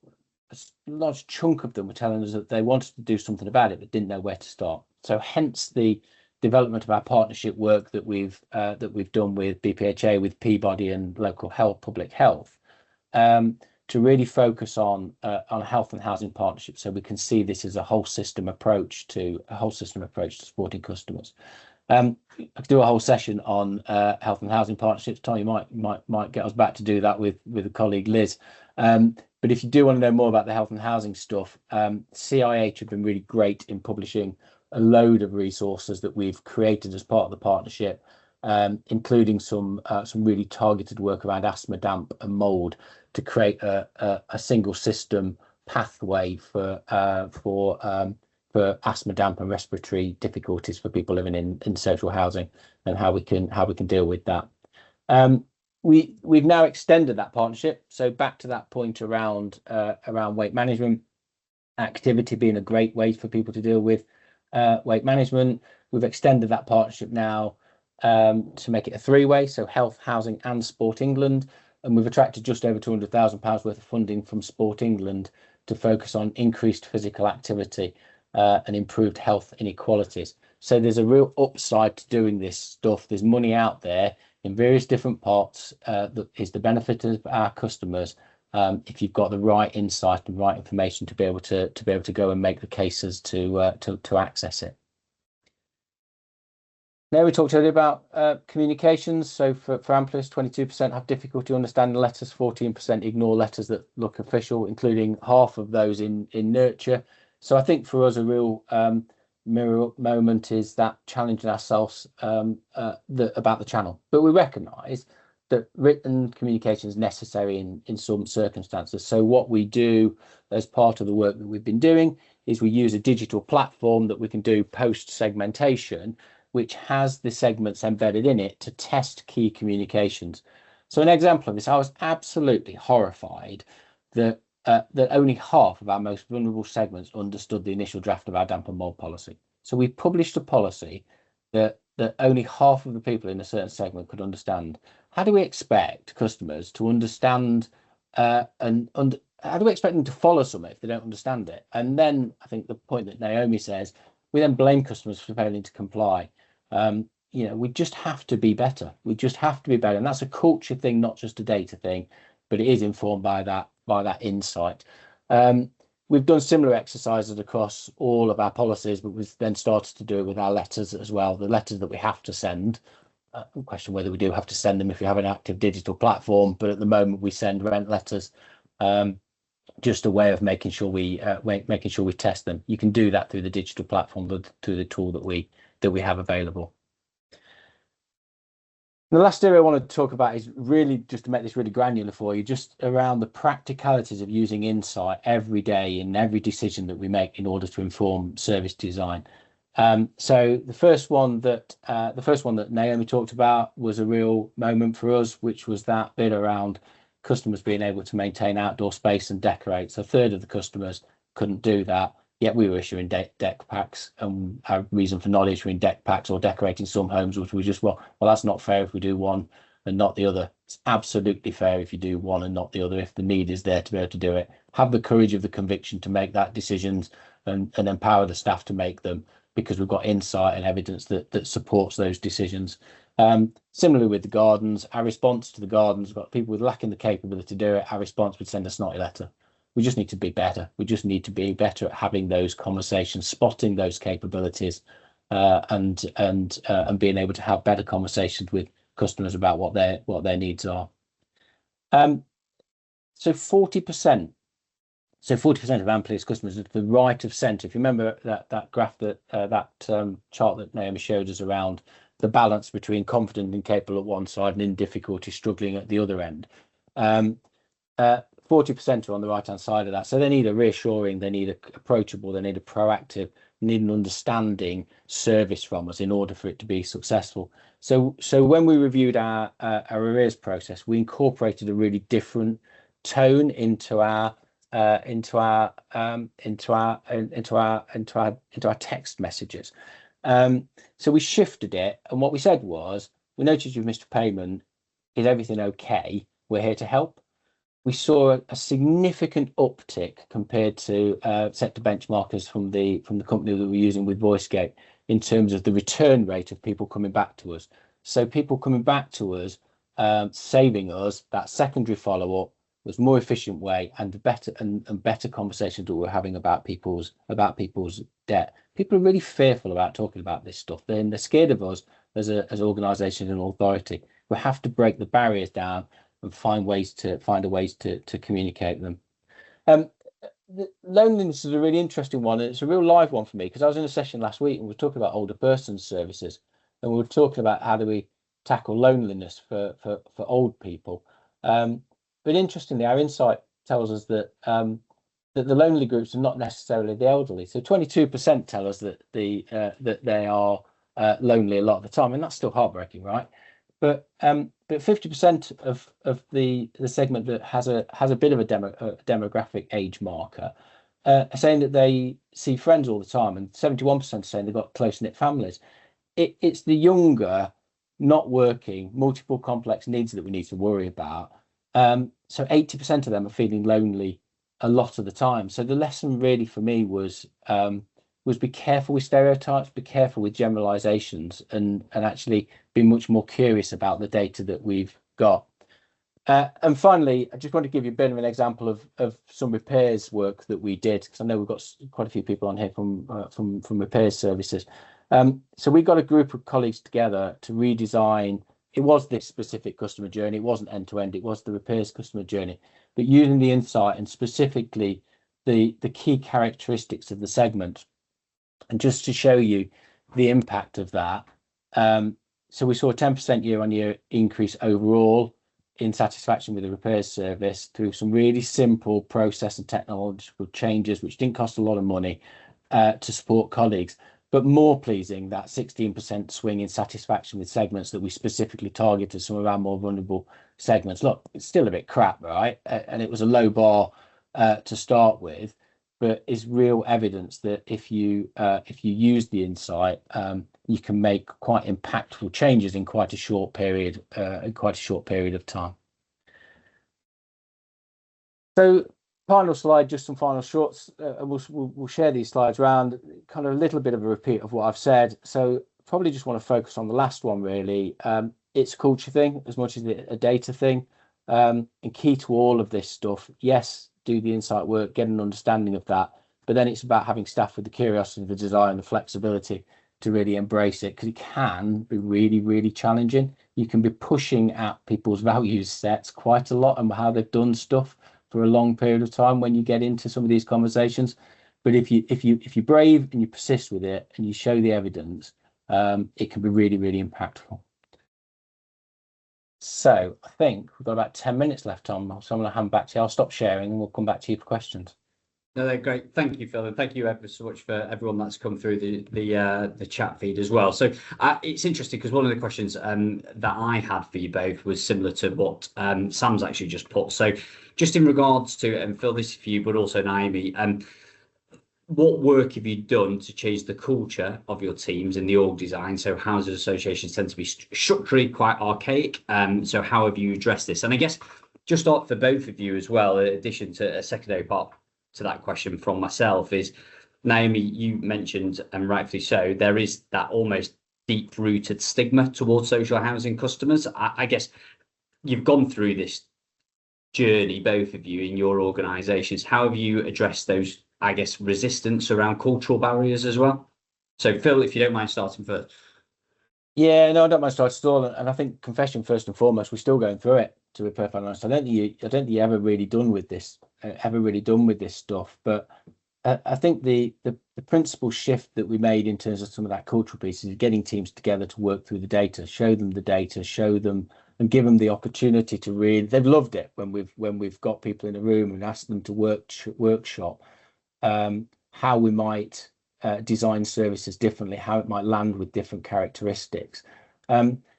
a large chunk of them, were telling us that they wanted to do something about it but didn't know where to start. So hence the development of our partnership work that we've done with BPHA, with Peabody and local health, public health, to really focus on health and housing partnerships, so we can see this as a whole system approach to supporting customers. I could do a whole session on health and housing partnerships. Tom, you might get us back to do that with a colleague Liz. But if you do want to know more about the health and housing stuff, CIH have been really great in publishing a load of resources that we've created as part of the partnership, including some really targeted work around asthma, damp and mold, to create a single system pathway for asthma, damp and respiratory difficulties for people living in social housing, and how we can deal with that. We've now extended that partnership. So back to that point around weight management, activity being a great way for people to deal with weight management. We've extended that partnership now to make it a 3-way, so health, housing and Sport England. And we've attracted just over £200,000 worth of funding from Sport England to focus on increased physical activity and improved health inequalities. So there's a real upside to doing this stuff. There's money out there in various different pots that is the benefit of our customers. If you've got the right insight and right information to be able to go and make the cases to access it. Now we talked earlier about communications. So for Amplus, 22% have difficulty understanding letters, 14% ignore letters that look official, including half of those in nurture. So I think for us a real mirror moment is that challenging ourselves about the channel. But we recognise that written communication is necessary in some circumstances. So what we do as part of the work that we've been doing is we use a digital platform that we can do post segmentation, which has the segments embedded in it to test key communications. So an example of this, I was absolutely horrified that only half of our most vulnerable segments understood the initial draft of our damp and mold policy. So we published a policy that only half of the people in a certain segment could understand. How do we expect customers to understand how do we expect them to follow something if they don't understand it? And then I think the point that Naomi says, we then blame customers for failing to comply. We just have to be better. We just have to be better. And that's a culture thing, not just a data thing, but it is informed by that insight. We've done similar exercises across all of our policies, but we've then started to do it with our letters as well. The letters that we have to send, question whether we do have to send them if we have an active digital platform, but at the moment we send rent letters, just a way of making sure we test them. You can do that through the digital platform, through the tool that we have available. The last area I want to talk about is really just to make this really granular for you, just around the practicalities of using insight every day in every decision that we make in order to inform service design. So the first one that Naomi talked about was a real moment for us, which was that bit around customers being able to maintain outdoor space and decorate. So a third of the customers couldn't do that, yet we were issuing deck packs, and our reason for not issuing deck packs or decorating some homes was we just, well, that's not fair if we do one and not the other. It's absolutely fair if you do one and not the other, if the need is there to be able to do it. Have the courage of the conviction to make that decisions and empower the staff to make them, because we've got insight and evidence that supports those decisions. Similarly with the gardens, our response to the gardens, we've got people with lacking the capability to do it. Our response would send a snotty letter. We just need to be better. We just need to be better at having those conversations, spotting those capabilities, and being able to have better conversations with customers about what their needs are. So 40% of Amplus customers are to the right of centre. If you remember that graph chart that Naomi showed us around the balance between confident and capable at one side and in difficulty struggling at the other end. 40% are on the right hand side of that. So they need a reassuring, they need approachable, they need a proactive, they need an understanding service from us in order for it to be successful. So when we reviewed our arrears process, we incorporated a really different tone into our text messages. So we shifted it, and what we said was, we noticed you've missed a payment. Is everything okay? We're here to help. We saw a significant uptick compared to sector benchmarkers from the company that we're using with VoiceGate in terms of the return rate of people coming back to us. So people coming back to us, saving us that secondary follow-up was more efficient way and better conversations that we're having about people's debt. People are really fearful about talking about this stuff. They're scared of us as organisations and authority. We have to break the barriers down and find ways to communicate them. Loneliness is a really interesting one, and it's a real live one for me, because I was in a session last week and we were talking about older persons services, and we were talking about how do we tackle loneliness for old people. But interestingly, our insight tells us that the lonely groups are not necessarily the elderly. So 22% tell us that that they are lonely a lot of the time, and that's still heartbreaking, right? But 50% of the segment that has a bit of a demographic age marker are saying that they see friends all the time, and 71% saying they've got close-knit families. It's the younger, not working, multiple complex needs that we need to worry about. So 80% of them are feeling lonely a lot of the time. So the lesson really for me was was be careful with stereotypes, be careful with generalizations, and actually be much more curious about the data that we've got. And finally, I just want to give you a bit of an example of some repairs work that we did, because I know we've got quite a few people on here from repairs services. So we got a group of colleagues together to redesign. It was this specific customer journey. It wasn't end to end. It was the repairs customer journey, but using the insight and specifically the key characteristics of the segment. And just to show you the impact of that, so we saw a 10% year-on-year increase overall in satisfaction with the repairs service through some really simple process and technological changes, which didn't cost a lot of money to support colleagues. But more pleasing, that 16% swing in satisfaction with segments that we specifically targeted, some of our more vulnerable segments. Look, it's still a bit crap, right? And it was a low bar to start with, but it's real evidence that if you use the insight, you can make quite impactful changes in quite a short period of time. So final slide, just some final shots, and we'll share these slides around, kind of a little bit of a repeat of what I've said. So probably just want to focus on the last one really. It's a culture thing as much as a data thing, and key to all of this stuff. Yes, do the insight work, get an understanding of that, but then it's about having staff with the curiosity, the desire, and the flexibility to really embrace it, because it can be really, really challenging. You can be pushing at people's values sets quite a lot and how they've done stuff for a long period of time when you get into some of these conversations. But if you're brave and you persist with it and you show the evidence, it can be really, really impactful. So I think we've got about 10 minutes left, Tom. So I'm going to hand back to you. I'll stop sharing and we'll come back to you for questions. No, they're great. Thank you, Phil, and thank you ever so much for everyone that's come through the chat feed as well. So it's interesting because one of the questions that I had for you both was similar to what Sam's actually just put. So just in regards to, and Phil, this is for you, but also Naomi, what work have you done to change the culture of your teams in the org design? So housing associations tend to be structurally quite archaic. So how have you addressed this? And I guess just for both of you as well, in addition to a secondary part to that question from myself, is Naomi, you mentioned, and rightfully so, there is that almost deep-rooted stigma towards social housing customers. I guess you've gone through this journey, both of you, in your organisations. How have you addressed those, I guess, resistance around cultural barriers as well? So Phil, if you don't mind starting first. Yeah, no, I don't mind starting at all. And I think confession first and foremost, we're still going through it, to be perfectly honest. I don't think you're ever really done with this stuff. But I think the principal shift that we made in terms of some of that cultural piece is getting teams together to work through the data, show them the data, show them and give them the opportunity to read. They've loved it when we've got people in a room and asked them to workshop how we might design services differently, how it might land with different characteristics.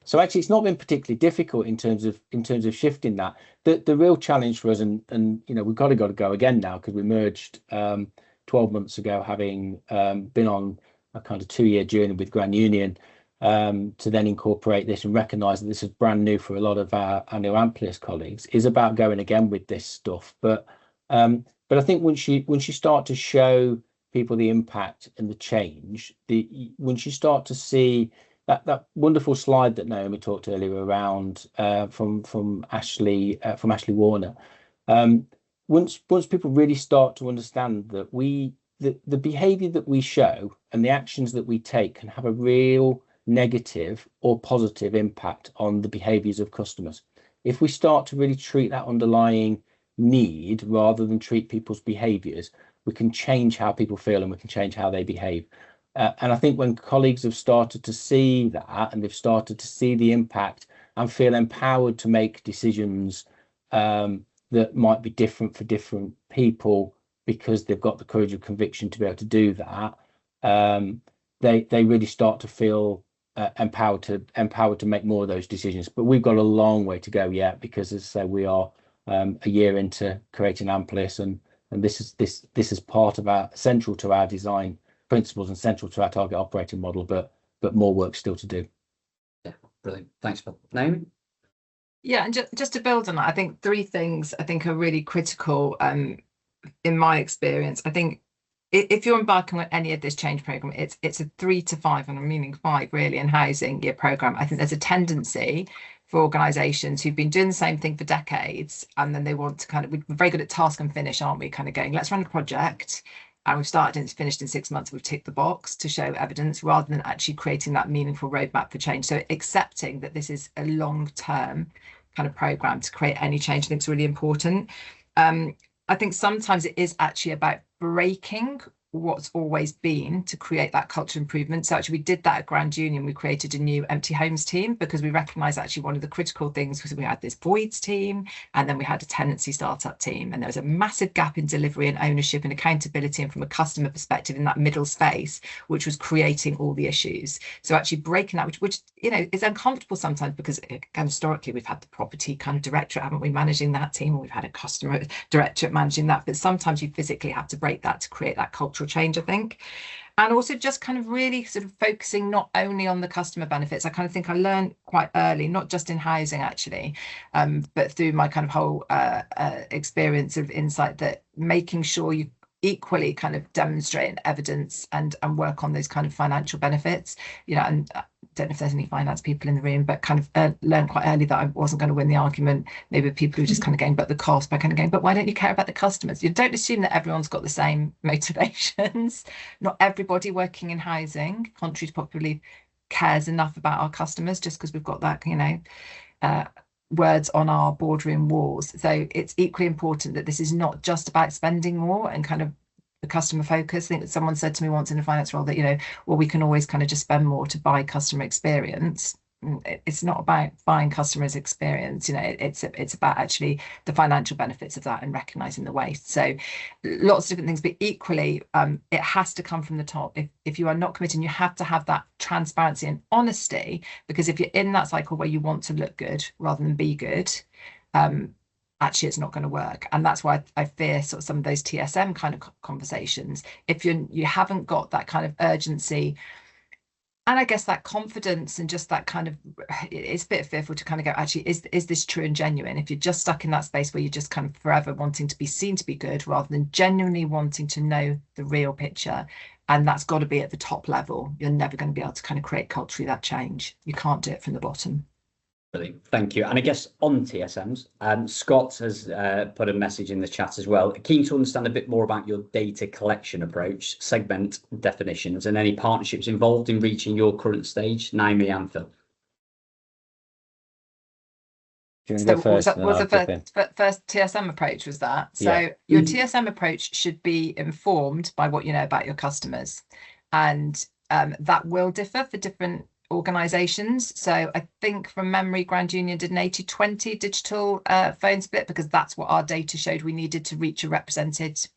So actually, it's not been particularly difficult in terms of shifting that. The real challenge for us, and you know, we've got to go again now because we merged 12 months ago, having been on a kind of 2-year journey with Grand Union to then incorporate this and recognise that this is brand new for a lot of our new Amplus colleagues, is about going again with this stuff. But I think once you start to show people the impact and the change, once you start to see that wonderful slide that Naomi talked earlier around from Ashley Warner, once people really start to understand that the behaviour that we show and the actions that we take can have a real negative or positive impact on the behaviours of customers. If we start to really treat that underlying need rather than treat people's behaviours, we can change how people feel and we can change how they behave. And I think when colleagues have started to see that and they've started to see the impact and feel empowered to make decisions that might be different for different people because they've got the courage of conviction to be able to do that, they really start to feel empowered to make more of those decisions. But we've got a long way to go yet, because as I say, we are a year into creating Amplus, and this is part of our central to our design principles and central to our target operating model, but more work still to do. Yeah, brilliant. Thanks, Phil. Naomi? Yeah, and just to build on that, I think 3 things I think are really critical in my experience. I think if you're embarking on any of this change program, it's a 3 to 5, and I'm meaning 5 really, in housing year program. I think there's a tendency for organisations who've been doing the same thing for decades, and then they want to kind of, we're very good at task and finish, aren't we? Kind of going, let's run a project, and we've started and it's finished in 6 months. We've ticked the box to show evidence, rather than actually creating that meaningful roadmap for change. So accepting that this is a long-term kind of program to create any change, I think is really important. I think sometimes it is actually about breaking what's always been to create that culture improvement. So actually we did that at Grand Union. We created a new empty homes team because we recognised actually one of the critical things was we had this voids team, and then we had a tenancy startup team, and there was a massive gap in delivery and ownership and accountability, and from a customer perspective in that middle space, which was creating all the issues. So actually breaking that, which you know is uncomfortable sometimes, because kind of historically we've had the property kind of directorate, haven't we, managing that team, or we've had a customer directorate managing that, but sometimes you physically have to break that to create that cultural change, I think. And also just kind of really sort of focusing not only on the customer benefits. I kind of think I learned quite early, not just in housing actually, but through my kind of whole experience of insight, that making sure you equally kind of demonstrate evidence and work on those kind of financial benefits, you know. And I don't know if there's any finance people in the room, but kind of learned quite early that I wasn't going to win the argument, maybe with people who just kind of going, but the cost, by kind of going, but why don't you care about the customers? You don't assume that everyone's got the same motivations. Not everybody working in housing, contrary to popular belief, cares enough about our customers, just because we've got that, you know, words on our boardroom walls. So it's equally important that this is not just about spending more and kind of the customer focus. I think that someone said to me once in a finance role that, you know, well, we can always kind of just spend more to buy customer experience. It's not about buying customers' experience, you know. It's about actually the financial benefits of that and recognizing the waste. So lots of different things, but equally it has to come from the top. If you are not committing, you have to have that transparency and honesty, because if you're in that cycle where you want to look good rather than be good, actually it's not going to work. And that's why I fear sort of some of those TSM kind of conversations. If you haven't got that kind of urgency, and I guess that confidence, and just that kind of, it's a bit fearful to kind of go, actually, is this true and genuine? If you're just stuck in that space where you're just kind of forever wanting to be seen to be good, rather than genuinely wanting to know the real picture, and that's got to be at the top level, you're never going to be able to kind of create culturally that change. You can't do it from the bottom. Brilliant, thank you. And I guess on TSMs, Scott has put a message in the chat as well. Keen to understand a bit more about your data collection approach, segment definitions, and any partnerships involved in reaching your current stage. Naomi and Phil. So was the first TSM approach, was that? So yeah. Your TSM approach should be informed by what you know about your customers, and that will differ for different organisations. So I think from memory, Grand Union did an 80-20 digital phone split, because that's what our data showed we needed to reach a representative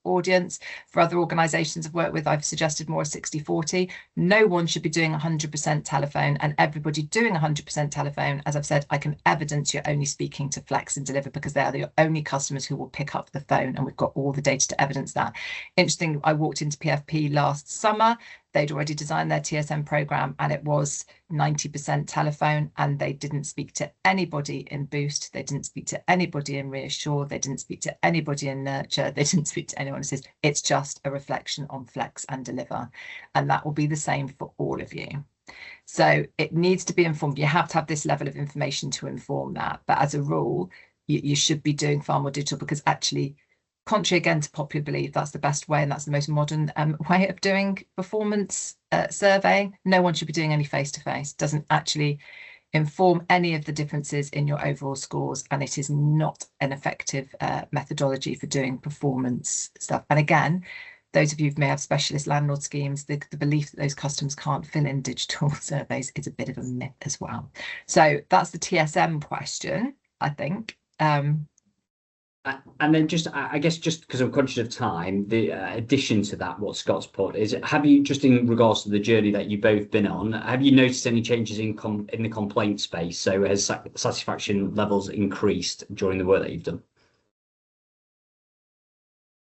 audience. For other organisations I've worked with, I've suggested more 60-40. No one should be doing 100% telephone, and everybody doing 100% telephone, as I've said, I can evidence you're only speaking to Flex and Deliver, because they are the only customers who will pick up the phone, and we've got all the data to evidence that. Interesting, I walked into PFP last summer. They'd already designed their TSM program, and it was 90% telephone, and they didn't speak to anybody in Boost. They didn't speak to anybody in Reassure. They didn't speak to anybody in Nurture. They didn't speak to anyone who says it's just a reflection on Flex and Deliver. And that will be the same for all of you. So it needs to be informed. You have to have this level of information to inform that. But as a rule, you should be doing far more digital, because actually, contrary again to popular belief, that's the best way, and that's the most modern way of doing performance survey. No one should be doing any face-to-face. Doesn't actually inform any of the differences in your overall scores, and it is not an effective methodology for doing performance stuff. And again, those of you who may have specialist landlord schemes, the belief that those customers can't fill in digital surveys is a bit of a myth as well. So that's the TSM question, I think. And then just, I guess, just because I'm conscious of time, the addition to that, what Scott's put is, have you, just in regards to the journey that you've both been on, have you noticed any changes in the complaint space? So has satisfaction levels increased during the work that you've done?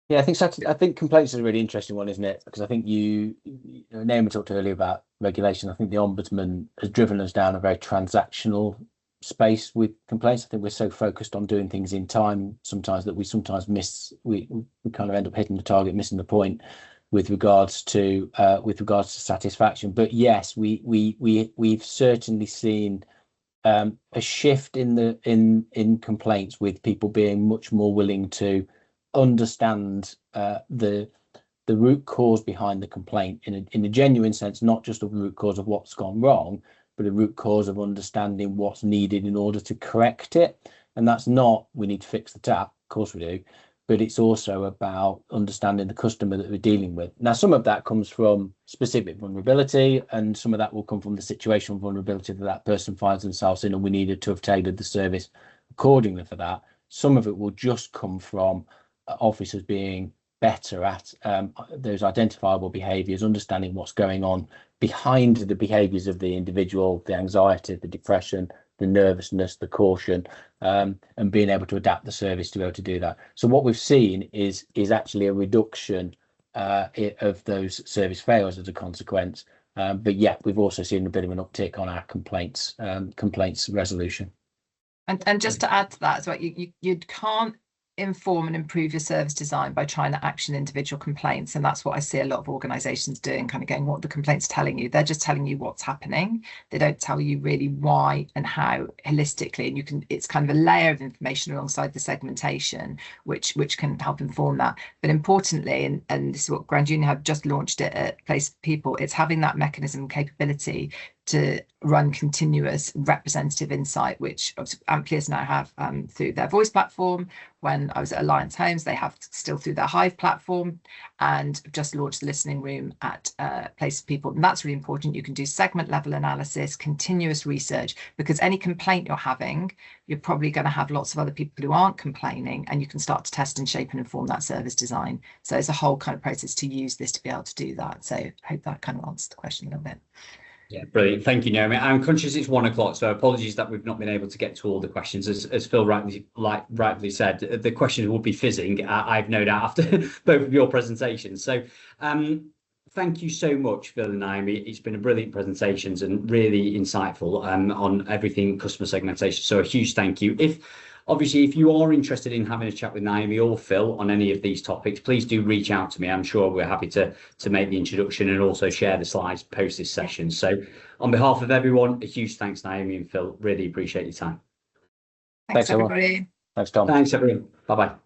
Yeah, I think complaints is a really interesting one, isn't it? Because I think Naomi talked earlier about regulation. I think the Ombudsman has driven us down a very transactional space with complaints. I think we're so focused on doing things in time sometimes that we sometimes miss, we kind of end up hitting the target, missing the point. with regards to satisfaction. But yes, we've certainly seen a shift in complaints, with people being much more willing to understand the root cause behind the complaint in a genuine sense, not just a root cause of what's gone wrong, but a root cause of understanding what's needed in order to correct it. And that's not, we need to fix the tap, of course we do, but it's also about understanding the customer that we're dealing with. Now, some of that comes from specific vulnerability, and some of that will come from the situational vulnerability that person finds themselves in, and we needed to have tailored the service accordingly for that. Some of it will just come from officers being better at those identifiable behaviours, understanding what's going on behind the behaviours of the individual, the anxiety, the depression, the nervousness, the caution, and being able to adapt the service to be able to do that. So what we've seen is actually a reduction of those service failures as a consequence. But yeah, we've also seen a bit of an uptick on our complaints resolution. And just to add to that as well, you can't inform and improve your service design by trying to action individual complaints. And that's what I see a lot of organizations doing, kind of going, what the complaints are telling you. They're just telling you what's happening. They don't tell you really why and how holistically. And it's kind of a layer of information alongside the segmentation, which can help inform that. But importantly, and this is what Grand Union have just launched it at Place for People, it's having that mechanism and capability to run continuous representative insight, which Amplus now have through their voice platform. When I was at Alliance Homes, they have still through their Hive platform, and just launched the listening room at Place for People. And that's really important. You can do segment level analysis, continuous research, because any complaint you're having, you're probably going to have lots of other people who aren't complaining, and you can start to test and shape and inform that service design. So it's a whole kind of process to use this to be able to do that. So I hope that kind of answers the question a little bit. Yeah, brilliant. Thank you, Naomi. I'm conscious it's 1 o'clock, so apologies that we've not been able to get to all the questions. As Phil rightly said, the questions will be fizzing, I've no doubt, after both of your presentations. So thank you so much, Phil and Naomi. It's been a brilliant presentations and really insightful on everything customer segmentation. So a huge thank you. Obviously, if you are interested in having a chat with Naomi or Phil on any of these topics, please do reach out to me. I'm sure we're happy to make the introduction and also share the slides post this session. So on behalf of everyone, a huge thanks, Naomi and Phil. Really appreciate your time. Thanks everybody. Thanks, Tom. Thanks, everyone. Bye-bye.